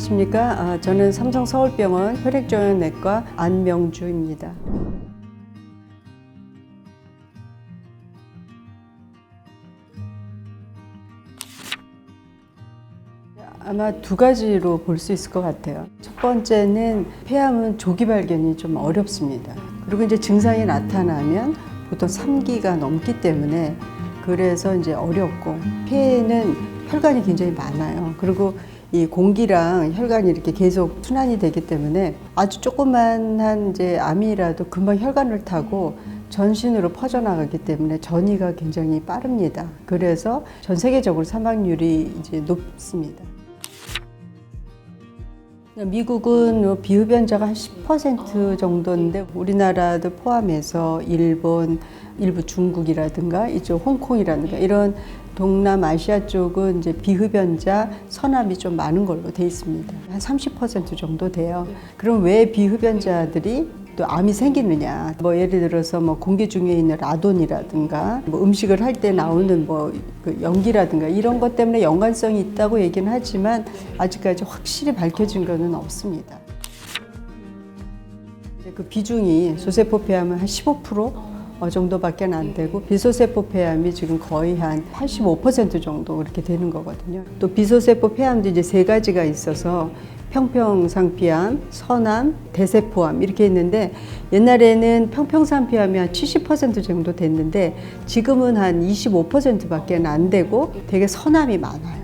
안녕하십니까. 저는 삼성서울병원 혈액종양내과 안명주입니다. 아마 두 가지로 볼 수 있을 것 같아요. 첫 번째는 폐암은 조기 발견이 좀 어렵습니다. 그리고 이제 증상이 나타나면 보통 3기가 넘기 때문에 그래서 이제 어렵고, 폐에는 혈관이 굉장히 많아요. 그리고 이 공기랑 혈관이 이렇게 계속 순환이 되기 때문에 아주 조그만한 이제 암이라도 금방 혈관을 타고 전신으로 퍼져나가기 때문에 전이가 굉장히 빠릅니다. 그래서 전 세계적으로 사망률이 이제 높습니다. 미국은 비흡연자가 한 10% 정도인데, 우리나라도 포함해서 일본, 일부 중국이라든가 이쪽 홍콩이라든가 이런 동남아시아 쪽은 이제 비흡연자 선암이 좀 많은 걸로 돼 있습니다. 한 30% 정도 돼요. 그럼 왜 비흡연자들이 또 암이 생기느냐? 뭐 예를 들어서 뭐 공기 중에 있는 라돈이라든가 뭐 음식을 할 때 나오는 그 연기라든가 이런 것 때문에 연관성이 있다고 얘기는 하지만 아직까지 확실히 밝혀진 것은 없습니다. 그 비중이 소세포 폐암은 한 15% 정도밖에 안 되고, 비소세포 폐암이 지금 거의 한 85% 정도 그렇게 되는 거거든요. 또 비소세포 폐암도 이제 세 가지가 있어서 평평상피암, 선암, 대세포암 이렇게 있는데, 옛날에는 평평상피암이 한 70% 정도 됐는데 지금은 한 25%밖에 안 되고 되게 선암이 많아요.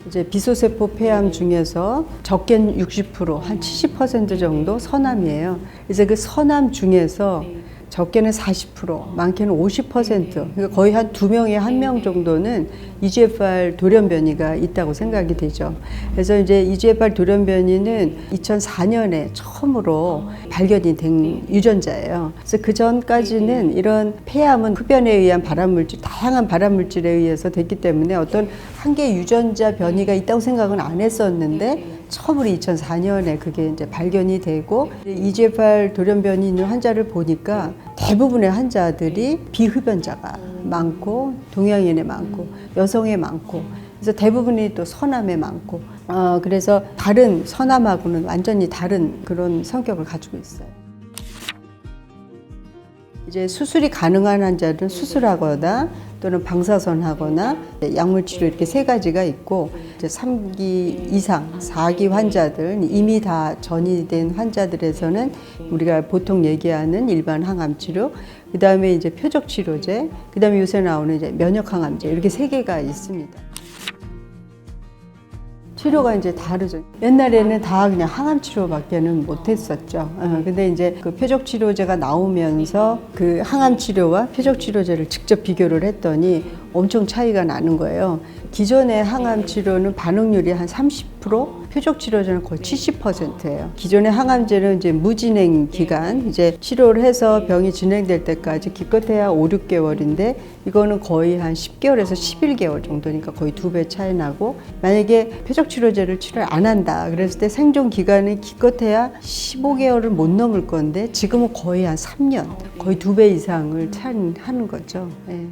이제 비소세포 폐암 중에서 적게는 60%, 한 70% 정도 선암이에요. 이제 그 선암 중에서 적게는 40%, 많게는 50%, 그러니까 거의 한 2명에 1명 정도는 EGFR 돌연변이가 있다고 생각이 되죠. 그래서 이제 EGFR 돌연변이는 2004년에 처음으로 발견이 된 유전자예요. 그래서 그 전까지는 이런 폐암은 흡연에 의한 발암물질, 다양한 발암물질에 의해서 됐기 때문에 어떤 한 개의 유전자 변이가 있다고 생각은 안 했었는데, 처음으로 2004년에 그게 이제 발견이 되고, EGFR 돌연변이 있는 환자를 보니까 대부분의 환자들이 비흡연자가 많고, 동양인에 많고, 여성에 많고, 그래서 대부분이 또 선암에 많고, 그래서 다른 선암하고는 완전히 다른 그런 성격을 가지고 있어요. 이제 수술이 가능한 환자들은 수술하거나 또는 방사선하거나 약물치료 이렇게 세 가지가 있고, 이제 3기 이상, 4기 환자들, 이미 다 전이된 환자들에서는 우리가 보통 얘기하는 일반 항암치료, 그 다음에 이제 표적치료제, 그 다음에 요새 나오는 이제 면역항암제, 이렇게 세 개가 있습니다. 치료가 이제 다르죠. 옛날에는 다 그냥 항암 치료밖에는 못했었죠. 근데 이제 그 표적 치료제가 나오면서 그 항암 치료와 표적 치료제를 직접 비교를 했더니 엄청 차이가 나는 거예요. 기존의 항암 치료는 반응률이 한 30%, 표적 치료제는 거의 70%예요. 기존의 항암제는 이제 무진행 기간, 이제 치료를 해서 병이 진행될 때까지 기껏해야 5, 6개월인데 이거는 거의 한 10개월에서 11개월 정도니까 거의 2배 차이 나고, 만약에 표적 치료제를 치료를 안 한다 그랬을 때 생존 기간은 기껏해야 15개월을 못 넘을 건데 지금은 거의 한 3년, 거의 2배 이상을 차이하는 거죠. 네.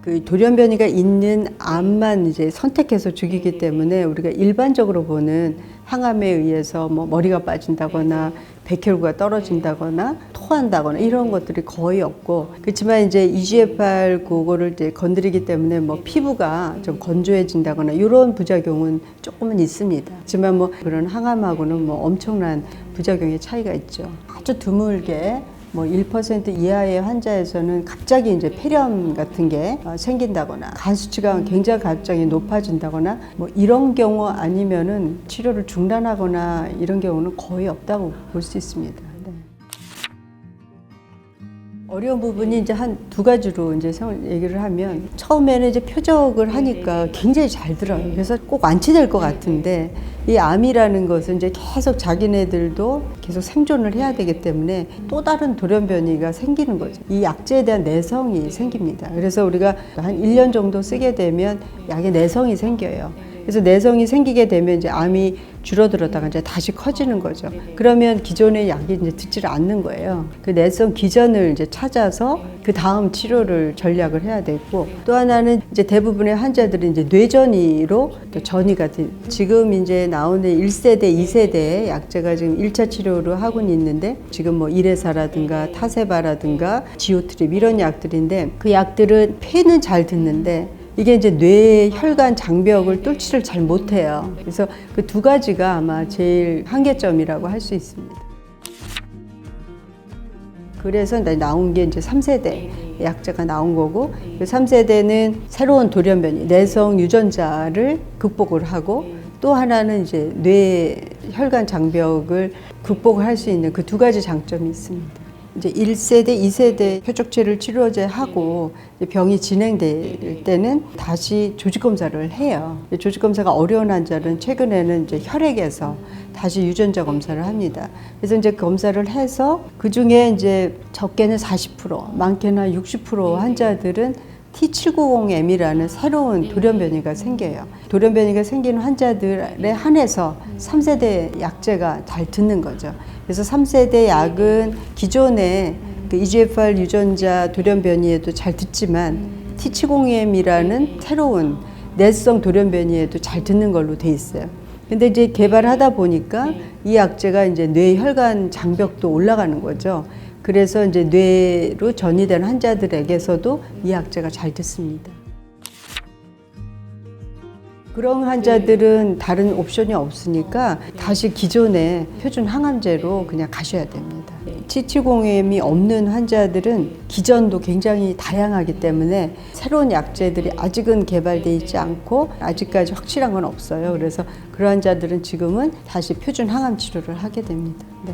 그 돌연변이가 있는 암만 이제 선택해서 죽이기 때문에 우리가 일반적으로 보는 항암에 의해서 뭐 머리가 빠진다거나 백혈구가 떨어진다거나 토한다거나 이런 것들이 거의 없고, 그렇지만 이제 EGFR 그거를 이제 건드리기 때문에 뭐 피부가 좀 건조해진다거나 이런 부작용은 조금은 있습니다. 하지만 뭐 그런 항암하고는 뭐 엄청난 부작용의 차이가 있죠. 아주 드물게 뭐 1% 이하의 환자에서는 갑자기 이제 폐렴 같은 게 생긴다거나 간 수치가 굉장히 갑자기 높아진다거나 뭐 이런 경우 아니면은 치료를 중단하거나 이런 경우는 거의 없다고 볼 수 있습니다. 네. 어려운 부분이 이제 한 두 가지로 이제 얘기를 하면, 처음에는 이제 표적을 하니까 굉장히 잘 들어요. 그래서 꼭 완치될 것 같은데, 이 암이라는 것은 이제 계속 자기네들도 계속 생존을 해야 되기 때문에 또 다른 돌연변이가 생기는 거죠. 이 약제에 대한 내성이 생깁니다. 그래서 우리가 한 1년 정도 쓰게 되면 약에 내성이 생겨요. 그래서 내성이 생기게 되면 이제 암이 줄어들었다가 이제 다시 커지는 거죠. 그러면 기존의 약이 이제 듣지를 않는 거예요. 그 내성 기전을 이제 찾아서 그 다음 치료를 전략을 해야 되고, 또 하나는 이제 대부분의 환자들이 이제 뇌전이로 또 전이가 지금 이제 나오는 1세대, 2세대 약제가 지금 1차 치료로 하고 있는데, 지금 뭐 이레사라든가 타세바라든가 지오트립 이런 약들인데, 그 약들은 폐는 잘 듣는데 이게 이제 뇌 혈관 장벽을 뚫지를 잘 못해요. 그래서 그 두 가지가 아마 제일 한계점이라고 할 수 있습니다. 그래서 나온 게 이제 3세대 약제가 나온 거고, 그 3세대는 새로운 돌연변이, 내성 유전자를 극복을 하고, 또 하나는 이제 뇌 혈관 장벽을 극복을 할 수 있는 그 두 가지 장점이 있습니다. 이제 1세대, 2세대 표적체를 치료제 하고 병이 진행될 때는 다시 조직 검사를 해요. 조직 검사가 어려운 환자는 최근에는 이제 혈액에서 다시 유전자 검사를 합니다. 그래서 이제 검사를 해서 그 중에 이제 적게는 40%, 많게는 60% 환자들은 T790M이라는 새로운 돌연변이가 생겨요. 돌연변이가 생기는 환자들에 한해서 3세대 약제가 잘 듣는 거죠. 그래서 3세대 약은 기존의 그 EGFR 유전자 돌연변이에도 잘 듣지만 T790M이라는 새로운 내성 돌연변이에도 잘 듣는 걸로 돼 있어요. 근데 이제 개발하다 보니까 이 약제가 이제 뇌 혈관 장벽도 올라가는 거죠. 그래서 이제 뇌로 전이된 환자들에게서도 이 약제가 잘 듣습니다. 그런 환자들은 다른 옵션이 없으니까 다시 기존의 표준 항암제로 그냥 가셔야 됩니다. T790M이 없는 환자들은 기전도 굉장히 다양하기 때문에 새로운 약제들이 아직은 개발되어 있지 않고 아직까지 확실한 건 없어요. 그래서 그런 환자들은 지금은 다시 표준 항암 치료를 하게 됩니다. 네.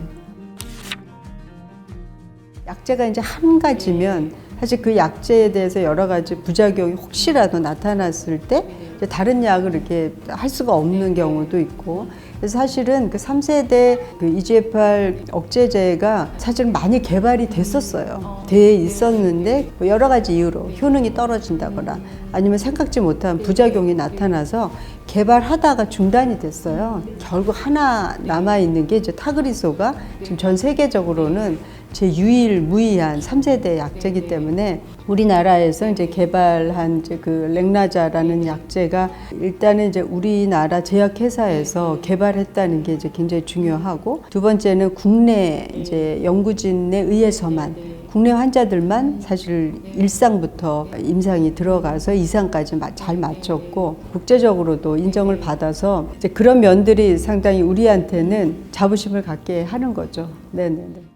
약제가 이제 한 가지면 사실 그 약제에 대해서 여러 가지 부작용이 혹시라도 나타났을 때 다른 약을 이렇게 할 수가 없는 경우도 있고, 그래서 사실은 그 3세대 그 EGFR 억제제가 사실 많이 개발이 됐었어요. 돼 있었는데 여러 가지 이유로 효능이 떨어진다거나 아니면 생각지 못한 부작용이 나타나서 개발하다가 중단이 됐어요. 결국 하나 남아있는 게 이제 타그리소가 지금 전 세계적으로는 제유일무이한 3세대 약제이기 때문에 우리나라에서 이제 개발한 이제 그 렉나자라는 약제가 일단은 이제 우리나라 제약회사에서 개발했다는 게 이제 굉장히 중요하고, 두 번째는 국내 이제 연구진에 의해서만 국내 환자들만 사실 1상부터 임상이 들어가서 2상까지 잘 마쳤고 국제적으로도 인정을 받아서 이제 그런 면들이 상당히 우리한테는 자부심을 갖게 하는 거죠. 네네네.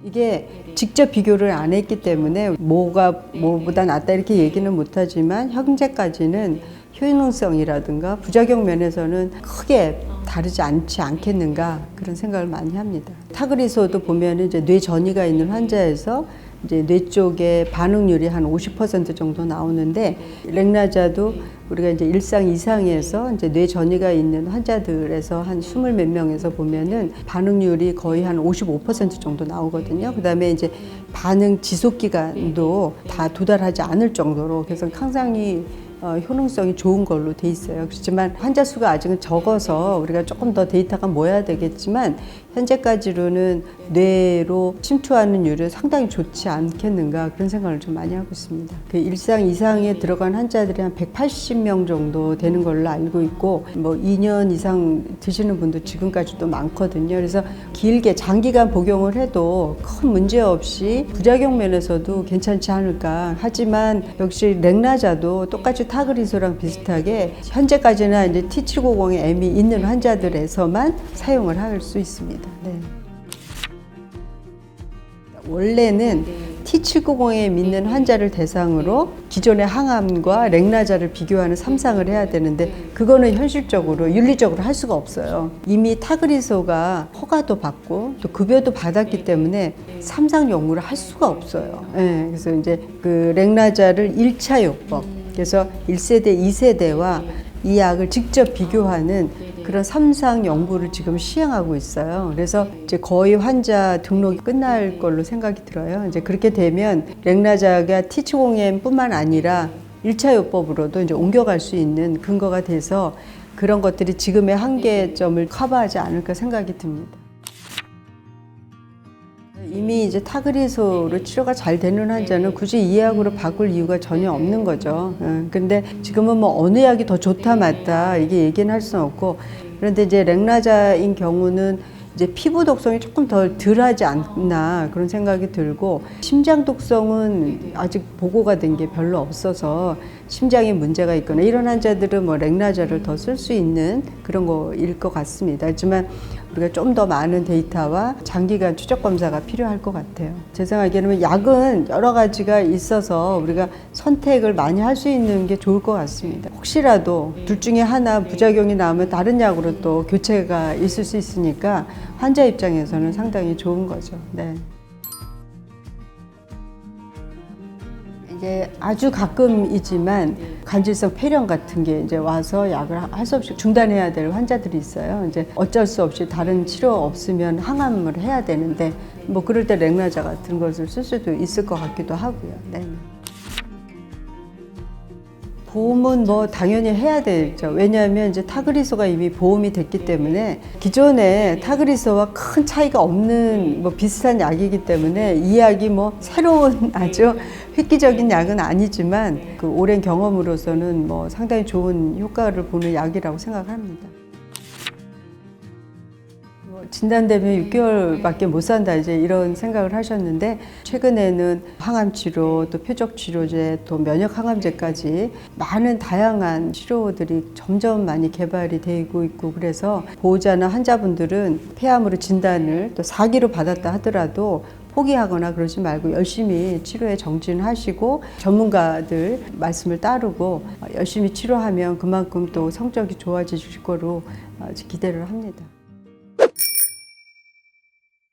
이게 직접 비교를 안 했기 때문에 뭐가 뭐보다 낫다 이렇게 얘기는 못하지만 현재까지는 효능성이라든가 부작용 면에서는 크게 다르지 않겠는가 그런 생각을 많이 합니다. 타그리소도 보면 이제 뇌 전이가 있는 환자에서 이제 뇌 쪽에 반응률이 한 50% 정도 나오는데, 렉나자도 우리가 이제 1상 이상에서 이제 뇌 전이가 있는 환자들에서 한 20 몇 명에서 보면은 반응률이 거의 한 55% 정도 나오거든요. 그 다음에 이제 반응 지속 기간도 다 도달하지 않을 정도로 그래서 상당히 효능성이 좋은 걸로 돼 있어요. 그렇지만 환자 수가 아직은 적어서 우리가 조금 더 데이터가 모여야 되겠지만 현재까지로는 뇌로 침투하는 율이 상당히 좋지 않겠는가 그런 생각을 좀 많이 하고 있습니다. 그 1상 이상에 들어간 환자들이 한 180명 정도 되는 걸로 알고 있고, 뭐 2년 이상 드시는 분도 지금까지도 많거든요. 그래서 길게 장기간 복용을 해도 큰 문제 없이 부작용 면에서도 괜찮지 않을까. 하지만 역시 렉나자도 똑같이 타그리소랑 비슷하게 현재까지는 이제 T790M이 있는 환자들에서만 사용을 할 수 있습니다. 네. 원래는 T790M 있는 환자를 대상으로 기존의 항암과 렉나자를 비교하는 3상을 해야 되는데 그거는 현실적으로 윤리적으로 할 수가 없어요. 이미 타그리소가 허가도 받고 또 급여도 받았기 때문에 3상 연구를 할 수가 없어요. 네, 그래서 이제 그 렉나자를 1차 요법, 그래서 1세대, 2세대와 이 약을 직접 비교하는 그런 3상 연구를 지금 시행하고 있어요. 그래서 이제 거의 환자 등록이 끝날 걸로 생각이 들어요. 이제 그렇게 되면 렉나자가 T790M 뿐만 아니라 1차 요법으로도 이제 옮겨갈 수 있는 근거가 돼서 그런 것들이 지금의 한계점을 커버하지 않을까 생각이 듭니다. 이미 이제 타그리소로 치료가 잘 되는 환자는 굳이 이 약으로 바꿀 이유가 전혀 없는 거죠. 근데 지금은 뭐 어느 약이 더 좋다 맞다 이게 얘기는 할 수는 없고, 그런데 이제 렉나자인 경우는 이제 피부 독성이 조금 더 덜하지 않나 그런 생각이 들고, 심장 독성은 아직 보고가 된 게 별로 없어서 심장에 문제가 있거나 이런 환자들은 뭐 렉나자를 더 쓸 수 있는 그런 거일 것 같습니다. 하지만 우리가 좀 더 많은 데이터와 장기간 추적 검사가 필요할 것 같아요. 제 생각에는 약은 여러 가지가 있어서 우리가 선택을 많이 할 수 있는 게 좋을 것 같습니다. 혹시라도 둘 중에 하나 부작용이 나오면 다른 약으로 또 교체가 있을 수 있으니까 환자 입장에서는 상당히 좋은 거죠. 네. 이제 아주 가끔이지만 간질성 폐렴 같은 게 이제 와서 약을 할 수 없이 중단해야 될 환자들이 있어요. 이제 어쩔 수 없이 다른 치료 없으면 항암을 해야 되는데 뭐 그럴 때 렉나자 같은 것을 쓸 수도 있을 것 같기도 하고요. 네. 보험은 뭐 당연히 해야 되죠. 왜냐하면 이제 타그리소가 이미 보험이 됐기 때문에 기존에 타그리소와 큰 차이가 없는 뭐 비슷한 약이기 때문에 이 약이 뭐 새로운 아주 획기적인 약은 아니지만 그 오랜 경험으로서는 뭐 상당히 좋은 효과를 보는 약이라고 생각합니다. 진단되면 6개월밖에 못 산다 이제 이런 생각을 하셨는데, 최근에는 항암 치료, 또 표적 치료제, 또 면역 항암제까지 많은 다양한 치료들이 점점 많이 개발이 되고 있고, 그래서 보호자나 환자분들은 폐암으로 진단을 또 4기로 받았다 하더라도 포기하거나 그러지 말고 열심히 치료에 정진하시고 전문가들 말씀을 따르고 열심히 치료하면 그만큼 또 성적이 좋아지실 거로 기대를 합니다.